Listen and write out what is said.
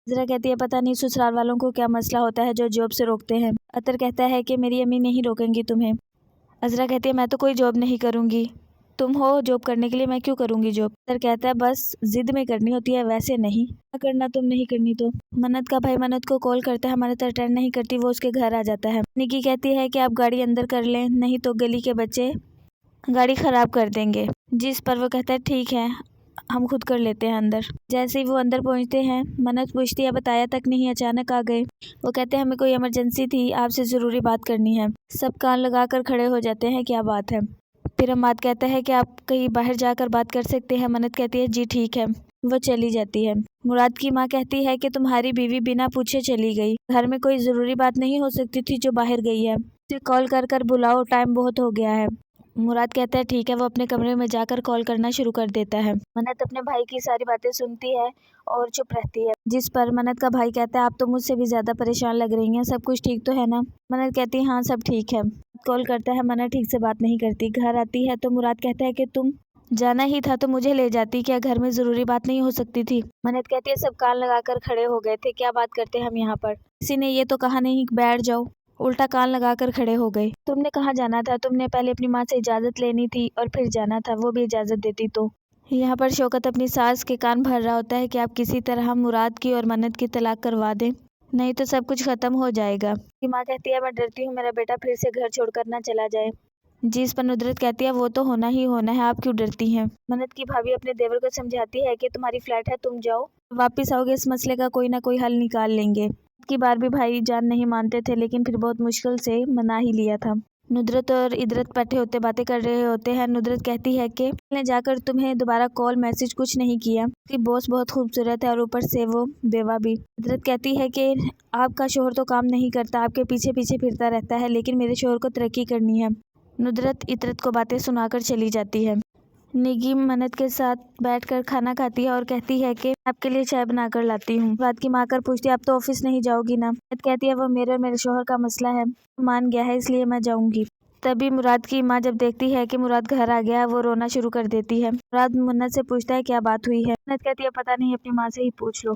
عذرا کہتی ہے پتہ نہیں سسرال والوں کو کیا مسئلہ ہوتا ہے جو جاب سے روکتے ہیں۔ عطر کہتا ہے کہ میری امی نہیں روکیں گی تمہیں۔ عذرا کہتی ہے میں تو کوئی جاب نہیں کروں گی، تم ہو جاب کرنے کے لیے، میں کیوں کروں گی جاب۔ عطر کہتا ہے بس ضد میں کرنی ہوتی ہے، ویسے نہیں کرنا تم نہیں کرنی تو۔ منت کا بھائی منت کو کال کرتا ہے، منت اٹینڈ نہیں کرتی، وہ اس کے گھر آ جاتا ہے۔ نکی کہتی ہے کہ آپ گاڑی اندر کر لیں نہیں تو گلی کے بچے گاڑی خراب کر دیں گے، جس پر وہ کہتا ہے ٹھیک ہے ہم خود کر لیتے ہیں اندر۔ جیسے ہی وہ اندر پہنچتے ہیں منت پوچھتی ہے بتایا تک نہیں اچانک آ گئے۔ وہ کہتے ہیں ہمیں کوئی ایمرجنسی تھی، آپ سے ضروری بات کرنی ہے۔ سب کان لگا کر کھڑے ہو جاتے ہیں کیا بات ہے۔ پھر عماد کہتا ہے کہ آپ کہیں باہر جا کر بات کر سکتے ہیں۔ منت کہتی ہے جی ٹھیک ہے، وہ چلی جاتی ہے۔ مراد کی ماں کہتی ہے کہ تمہاری بیوی بنا پوچھے چلی گئی، گھر میں کوئی ضروری بات نہیں ہو سکتی تھی جو باہر گئی ہے، اسے کال کر کر بلاؤ، ٹائم بہت ہو گیا ہے۔ مراد کہتا ہے ٹھیک ہے، وہ اپنے کمرے میں جا کر کال کرنا شروع کر دیتا ہے۔ منت اپنے بھائی کی ساری باتیں سنتی ہے اور چپ رہتی ہے، جس پر منت کا بھائی کہتا ہے آپ تو مجھ سے بھی زیادہ پریشان لگ رہی ہیں، سب کچھ ٹھیک تو ہے نا۔ منت کہتی ہے ہاں سب ٹھیک ہے۔ کال کرتا ہے، منت ٹھیک سے بات نہیں کرتی، گھر آتی ہے تو مراد کہتا ہے کہ تم جانا ہی تھا تو مجھے لے جاتی، کیا گھر میں ضروری بات نہیں ہو سکتی تھی۔ منت کہتی ہے سب کان لگا کر کھڑے ہو گئے تھے، کیا بات کرتے ہم یہاں پر، کسی نے یہ تو کہا نہیں بیٹھ جاؤ، الٹا کان لگا کر کھڑے ہو گئے۔ تم نے کہاں جانا تھا، تم نے پہلے اپنی ماں سے اجازت لینی تھی اور پھر جانا تھا، وہ بھی اجازت دیتی تو۔ یہاں پر شوکت اپنی ساس کے کان بھر رہا ہوتا ہے کہ آپ کسی طرح مراد کی اور منت کی طلاق کروا دیں، نہیں تو سب کچھ ختم ہو جائے گا۔ کی ماں کہتی ہے میں ڈرتی ہوں میرا بیٹا پھر سے گھر چھوڑ کر نہ چلا جائے، جس پر ندرت کہتی ہے وہ تو ہونا ہی ہونا ہے، آپ کیوں ڈرتی ہیں۔ منت کی بھابھی اپنے دیور کو سمجھاتی ہے کہ تمہاری فلیٹ ہے، تم جاؤ، واپس آؤ گے اس مسئلے کا کوئی نہ کوئی حل نکال لیں گے۔ کی بار بھی بھائی جان نہیں مانتے تھے لیکن پھر بہت مشکل سے منا ہی لیا تھا۔ ندرت اور ادرت بیٹھے ہوتے باتیں کر رہے ہوتے ہیں۔ ندرت کہتی ہے کہ نے جا کر تمہیں دوبارہ کال میسج کچھ نہیں کیا، اس کی باس بہت خوبصورت ہے اور اوپر سے وہ بیوہ بھی۔ ادرت کہتی ہے کہ آپ کا شوہر تو کام نہیں کرتا، آپ کے پیچھے پیچھے پھرتا رہتا ہے، لیکن میرے شوہر کو ترقی کرنی ہے۔ ندرت ادرت کو باتیں سنا کر چلی جاتی ہے۔ نگی منت کے ساتھ بیٹھ کر کھانا کھاتی ہے اور کہتی ہے کہ آپ کے لیے چائے بنا کر لاتی ہوں۔ رات کی ماں کر پوچھتی ہے آپ تو آفس نہیں جاؤ گی نا۔ منت کہتی ہے وہ میرے اور میرے شوہر کا مسئلہ ہے، مان گیا ہے اس لیے میں جاؤں گی۔ تبھی مراد کی ماں جب دیکھتی ہے کہ مراد گھر آ گیا ہے وہ رونا شروع کر دیتی ہے۔ مراد منت سے پوچھتا ہے کیا بات ہوئی ہے۔ منت کہتی ہے پتہ نہیں، اپنی ماں سے ہی پوچھ لو۔